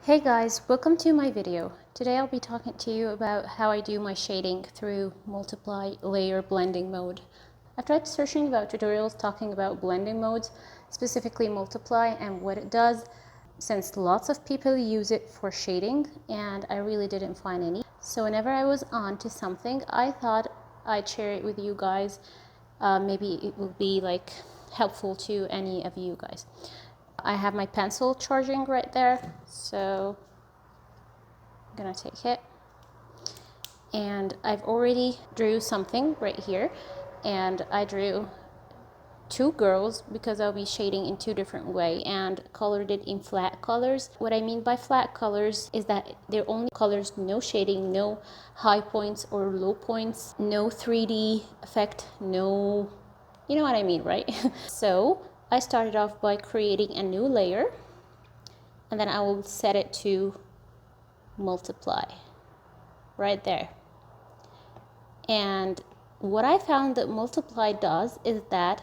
Hey guys, welcome to my video. Today I'll be talking to you about how I do my shading through multiply layer blending mode. I've tried searching about tutorials talking about blending modes, specifically multiply and what it does, since lots of people use it for shading and I really didn't find any. So whenever I was on to something, I thought I'd share it with you guys. Maybe it will be helpful to any of you guys. I have my pencil charging right there, so I'm gonna take it. And I've already drew something right here, and I drew two girls because I'll be shading in two different ways and colored it in flat colors. What I mean by flat colors is that they're only colors, no shading, no high points or low points, no 3D effect, no, you know what I mean, right? So I started off by creating a new layer, and then I will set it to multiply right there. And what I found that multiply does is that,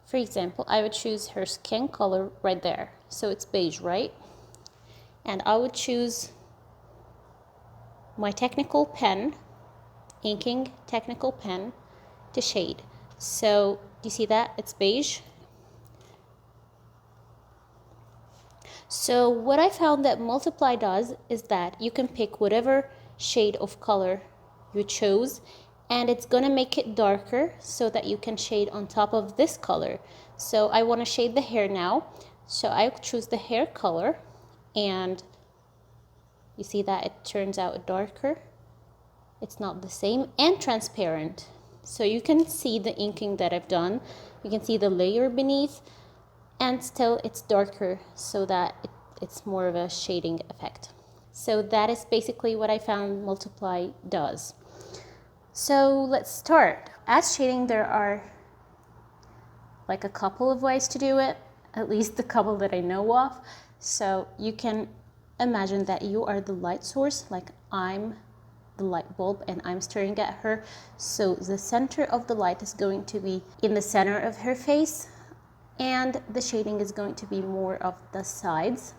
for example, I would choose her skin color right there, so it's beige, right? And I would choose my technical pen, inking technical pen, to shade. So you see that it's beige. So what I found that multiply does is that you can pick whatever shade of color you chose, and it's gonna make it darker so that you can shade on top of this color. So I want to shade the hair now, so I choose the hair color, and you see that it turns out darker. It's not the same and transparent, so you can see the inking that I've done. You can see the layer beneath, and still it's darker so that it's more of a shading effect. So that is basically what I found multiply does. So let's start. As shading, there are like a couple of ways to do it, at least the couple that I know of. So you can imagine that you are the light source, like I'm the light bulb and I'm staring at her. So the center of the light is going to be in the center of her face, and the shading is going to be more of the sides.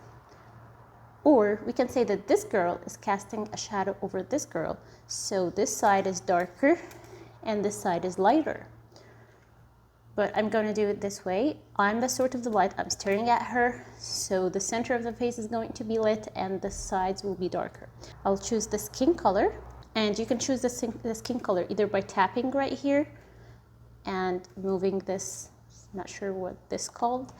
Or we can say that this girl is casting a shadow over this girl, so this side is darker and this side is lighter. But I'm going to do it this way. I'm the source of the light, I'm staring at her, so the center of the face is going to be lit and the sides will be darker. I'll choose the skin color, and you can choose the skin color either by tapping right here and moving this, not sure what this called,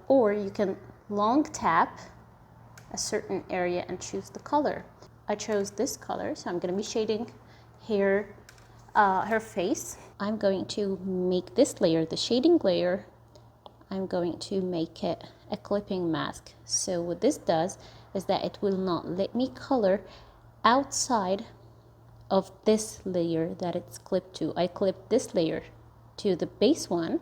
or you can long tap a certain area and choose the color. I chose this color, so I'm going to be shading her face. I'm going to make this layer, the shading layer, I'm going to make it a clipping mask. So what this does is that it will not let me color outside of this layer that it's clipped to. I clip this layer to the base one.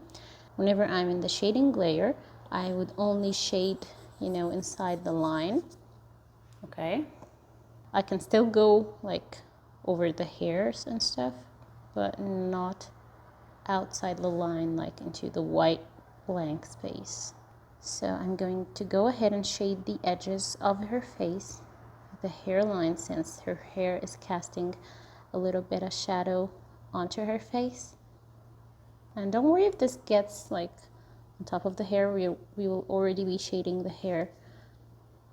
Whenever I'm in the shading layer, I would only shade, inside the line. Okay, I can still go like over the hairs and stuff, but not outside the line, like into the white blank space. So I'm going to go ahead and shade the edges of her face, the hairline, since her hair is casting a little bit of shadow onto her face. And don't worry if this gets like on top of the hair, we will already be shading the hair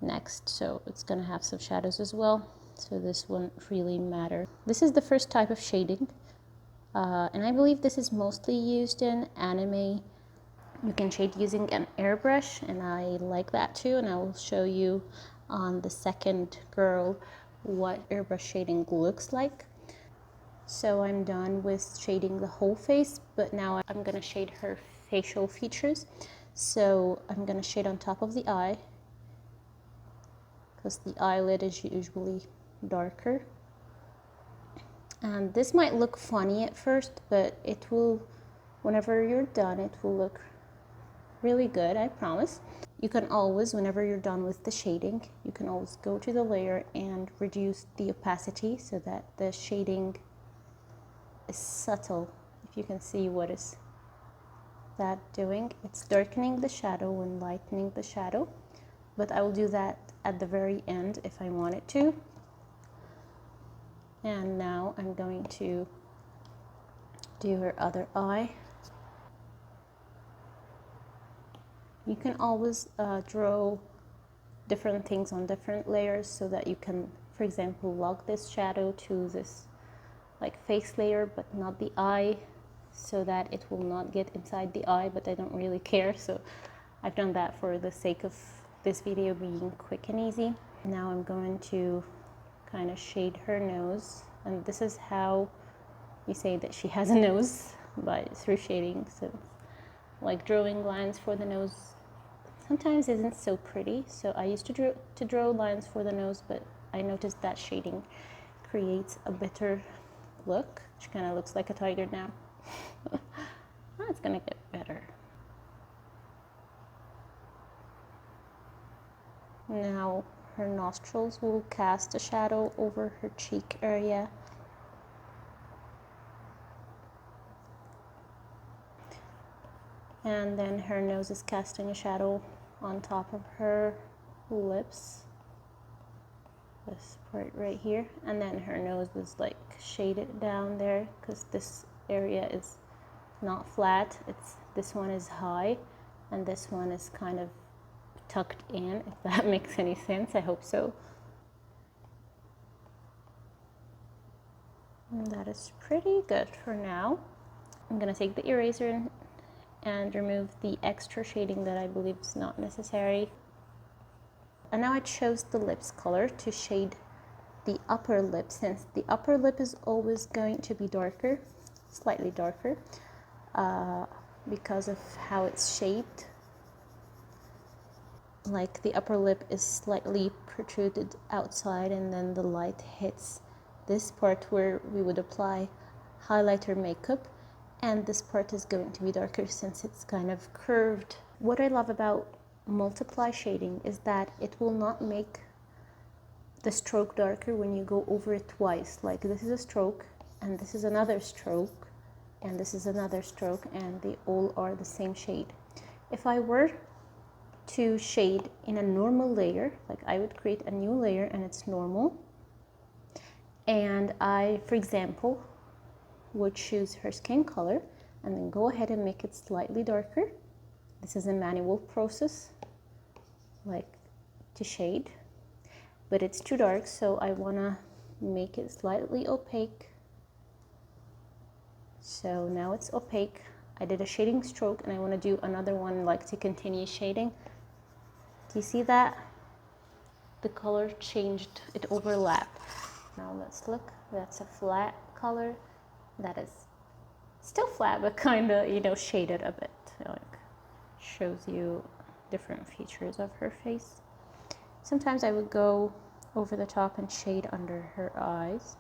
next, so it's gonna have some shadows as well, so this won't really matter. This is the first type of shading, and I believe this is mostly used in anime. You can shade using an airbrush, and I like that too, and I will show you on the second girl what airbrush shading looks like. So I'm done with shading the whole face, but now I'm gonna shade her facial features. So I'm gonna shade on top of the eye, because the eyelid is usually darker. And this might look funny at first, but it will, whenever you're done, it will look really good, I promise. You can always, whenever you're done with the shading, you can always go to the layer and reduce the opacity so that the shading is subtle. If you can see what is that doing, it's darkening the shadow and lightening the shadow. but I will do that at the very end if I wanted to. And now I'm going to do her other eye. You can always draw different things on different layers so that you can, for example, lock this shadow to this like face layer but not the eye, so that it will not get inside the eye, but I don't really care, so I've done that for the sake of this video being quick and easy. Now I'm going to kind of shade her nose, and this is how you say that she has a nose, through shading. So like drawing lines for the nose sometimes isn't so pretty, so I used to draw lines for the nose, but I noticed that shading creates a better look. She kind of looks like a tiger now. It's gonna get better. Now her nostrils will cast a shadow over her cheek area. And then her nose is casting a shadow on top of her lips, this part right here. And then her nose is like shaded down there because this area is not flat. This one is high and this one is kind of tucked in, if that makes any sense. I hope so. And that is pretty good for now. I'm gonna take the eraser and remove the extra shading that I believe is not necessary. And now I chose the lips color to shade the upper lip, since the upper lip is always going to be darker, slightly darker, because of how it's shaped. Like the upper lip is slightly protruded outside, and then the light hits this part where we would apply highlighter makeup, and this part is going to be darker since it's kind of curved. What I love about multiply shading is that it will not make the stroke darker when you go over it twice. Like this is a stroke and this is another stroke and this is another stroke, and they all are the same shade. If I were to shade in a normal layer, like I would create a new layer and it's normal, and I, for example, would choose her skin color and then go ahead and make it slightly darker. This is a manual process, like to shade, but it's too dark, so I want to make it slightly opaque. So now it's opaque. I did a shading stroke and I want to do another one, like to continue shading. Do you see that? The color changed, it overlapped. Now let's look. That's a flat color. That is still flat, but kind of, you know, shaded a bit. Like shows you different features of her face. Sometimes I would go over the top and shade under her eyes,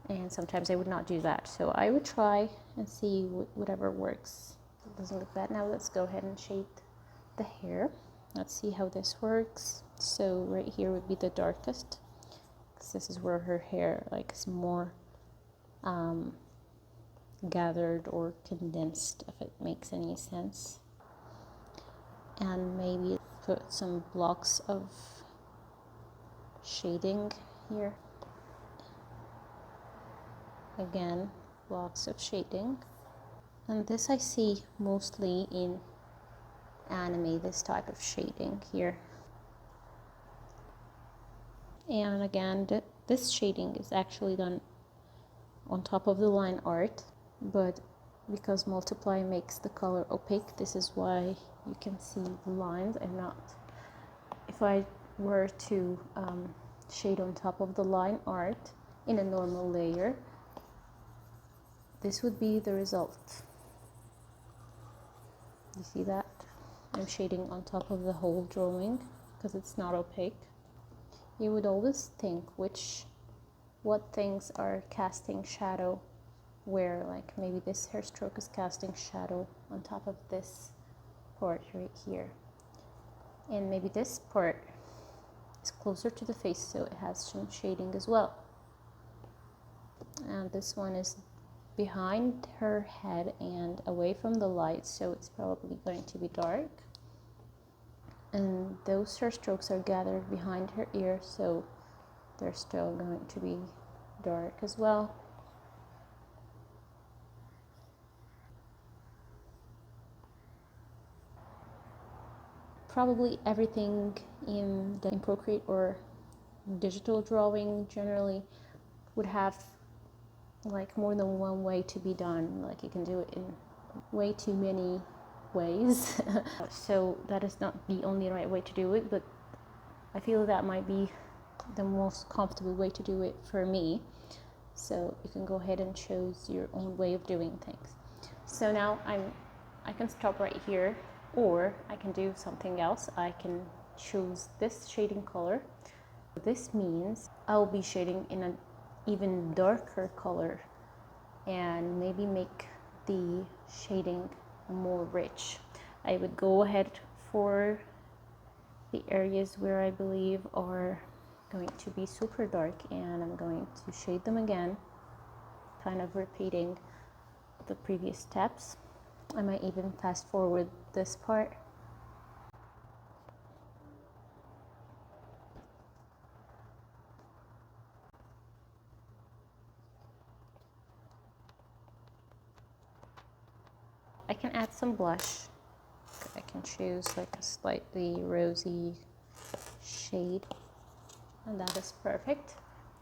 and sometimes I would not do that. So I would try and see whatever works. It doesn't look bad. Now let's go ahead and shade the hair. Let's see how this works. So right here would be the darkest, because this is where her hair like is more gathered or condensed, if it makes any sense. And maybe put some blocks of shading here. Again, blocks of shading. And this I see mostly in anime, this type of shading here. And again, this shading is actually done on top of the line art, but because multiply makes the color opaque, this is why you can see the lines. If I were to shade on top of the line art in a normal layer, this would be the result. You see that? I'm shading on top of the whole drawing because it's not opaque. You would always think what things are casting shadow where, like maybe this hair stroke is casting shadow on top of this part right here, and maybe this part is closer to the face, so it has some shading as well. And this one is behind her head and away from the light, so it's probably going to be dark. And those hair strokes are gathered behind her ear, so they're still going to be dark as well. Probably everything in Procreate or digital drawing generally would have like more than one way to be done. Like you can do it in way too many ways. So that is not the only right way to do it, but I feel that might be the most comfortable way to do it for me. So you can go ahead and choose your own way of doing things. So now I can stop right here, or I can do something else. I can choose this shading color. This means I'll be shading in an even darker color and maybe make the shading more rich. I would go ahead for the areas where I believe are going to be super dark, and I'm going to shade them again, kind of repeating the previous steps. I might even fast forward this part. I can add some blush. I can choose like a slightly rosy shade, and that is perfect.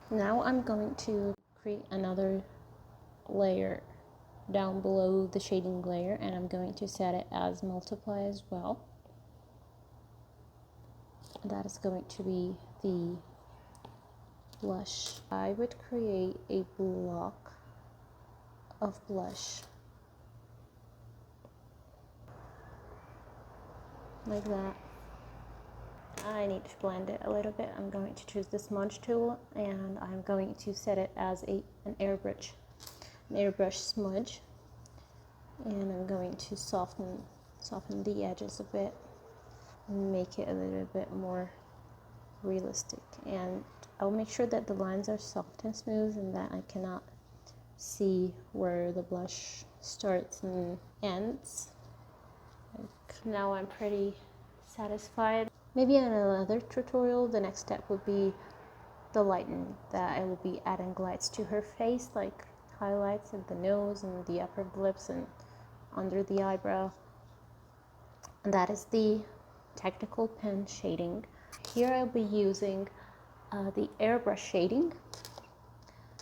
Now I'm going to create another layer down below the shading layer, and I'm going to set it as multiply as well. That is going to be the blush. I would create a block of blush like that. I need to blend it a little bit. I'm going to choose the smudge tool, and I'm going to set it as an airbrush smudge, and I'm going to soften the edges a bit and make it a little bit more realistic. And I'll make sure that the lines are soft and smooth and that I cannot see where the blush starts and ends. Now I'm pretty satisfied. Maybe in another tutorial, the next step would be the lighten, that I will be adding lights to her face, like highlights of the nose and the upper lips and under the eyebrow. And that is the technical pen shading. Here I'll be using the airbrush shading.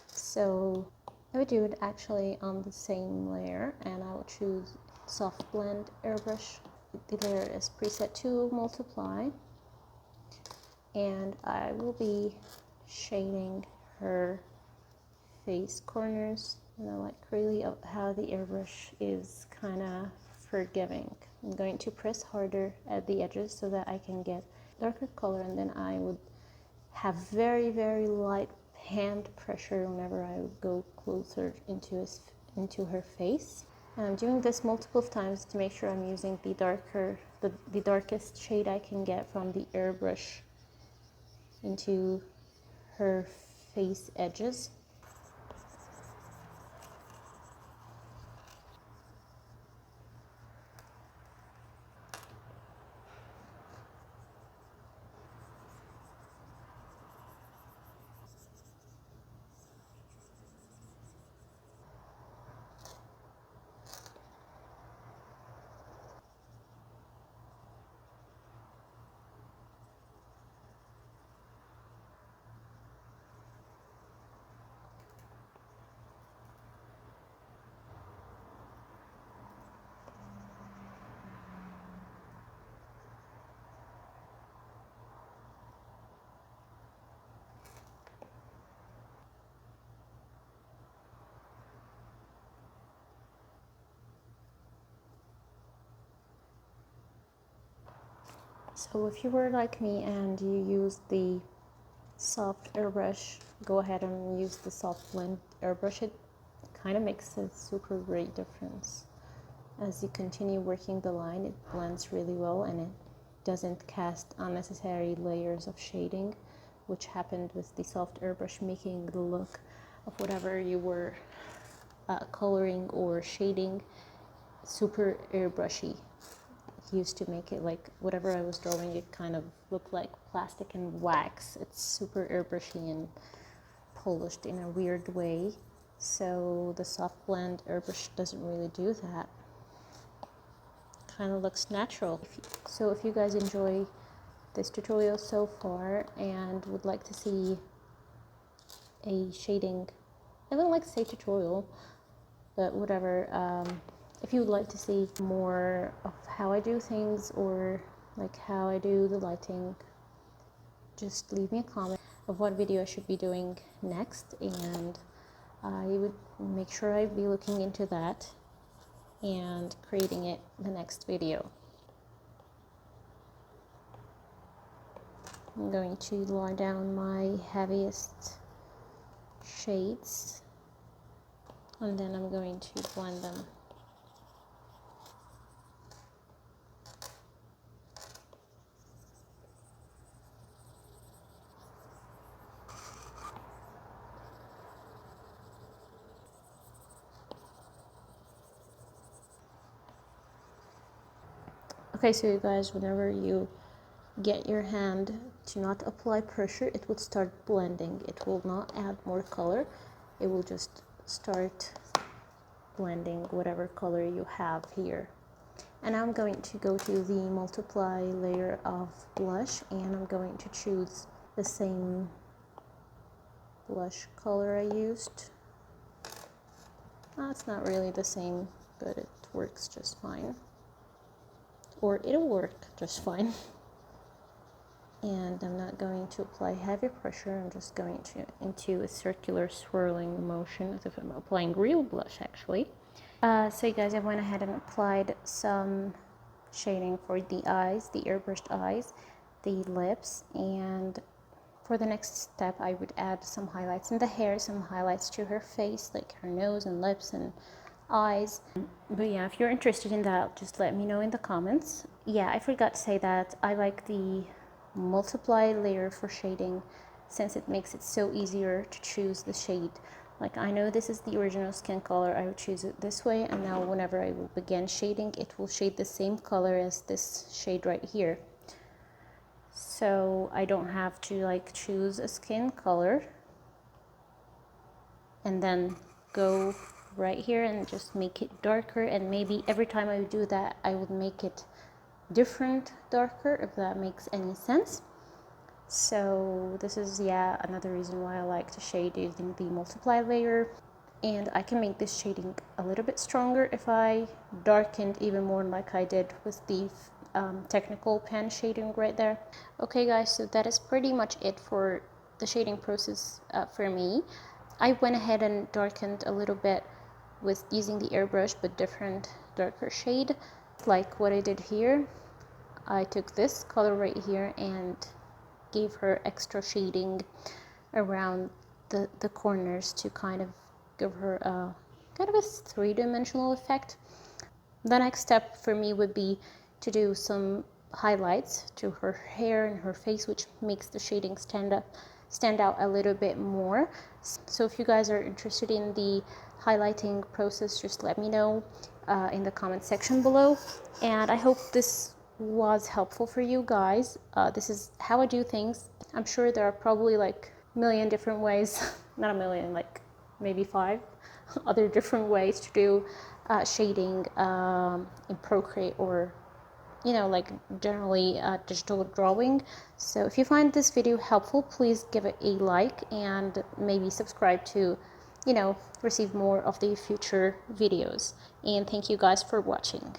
So I would do it actually on the same layer, and I will choose soft blend airbrush. The layer is preset to multiply, and I will be shading her face corners. And I like really how the airbrush is kind of forgiving. I'm going to press harder at the edges so that I can get darker color, and then I would have very, very light hand pressure whenever I would go closer into her face. And I'm doing this multiple times to make sure I'm using the darkest shade I can get from the airbrush into her face edges. So if you were like me and you use the soft airbrush, go ahead and use the soft blend airbrush. It kind of makes a super great difference. As you continue working the line, it blends really well, and it doesn't cast unnecessary layers of shading, which happened with the soft airbrush, making the look of whatever you were coloring or shading super airbrushy. used to make it like whatever I was drawing, it kind of looked like plastic and wax. It's super airbrushy and polished in a weird way. So the soft blend airbrush doesn't really do that. Kind of looks natural. So if you guys enjoy this tutorial so far and would like to see a shading, I wouldn't like to say tutorial, but whatever, if you would like to see more of how I do things or like how I do the lighting, just leave me a comment of what video I should be doing next, and I would make sure I'd be looking into that and creating it the next video. I'm going to lie down my heaviest shades and then I'm going to blend them. Okay, so you guys, whenever you get your hand to not apply pressure, it will start blending. It will not add more color. It will just start blending whatever color you have here. And I'm going to go to the multiply layer of blush, and I'm going to choose the same blush color I used. It's not really the same, but it works just fine. Or it'll work just fine. And I'm not going to apply heavy pressure. I'm just going to into a circular swirling motion as if I'm applying real blush actually. So you guys, I went ahead and applied some shading for the eyes, the airbrushed eyes, the lips, and for the next step I would add some highlights in the hair, some highlights to her face, like her nose and lips and eyes. But yeah, if you're interested in that, just let me know in the comments. Yeah, I forgot to say that I like the multiply layer for shading since it makes it so easier to choose the shade. Like, I know this is the original skin color, I would choose it this way, and now whenever I will begin shading, it will shade the same color as this shade right here. So I don't have to like choose a skin color and then go right here and just make it darker, and maybe every time I do that I would make it different darker, if that makes any sense. So this is, yeah, another reason why I like to shade using the multiply layer. And I can make this shading a little bit stronger if I darkened even more, like I did with the technical pen shading right there. Okay guys, so that is pretty much it for the shading process for me. I went ahead and darkened a little bit with using the airbrush, but different darker shade, like what I did here. I took this color right here and gave her extra shading around the corners to kind of give her a kind of a three-dimensional effect. The next step for me would be to do some highlights to her hair and her face, which makes the shading stand out a little bit more. So if you guys are interested in the highlighting process, just let me know in the comment section below. And I hope this was helpful for you guys. This is how I do things. I'm sure there are probably like a million different ways, not a million, like maybe 5 other different ways to do shading in Procreate, or you know, like generally digital drawing. So if you find this video helpful, please give it a like and maybe subscribe to, you know, receive more of the future videos. And thank you guys for watching.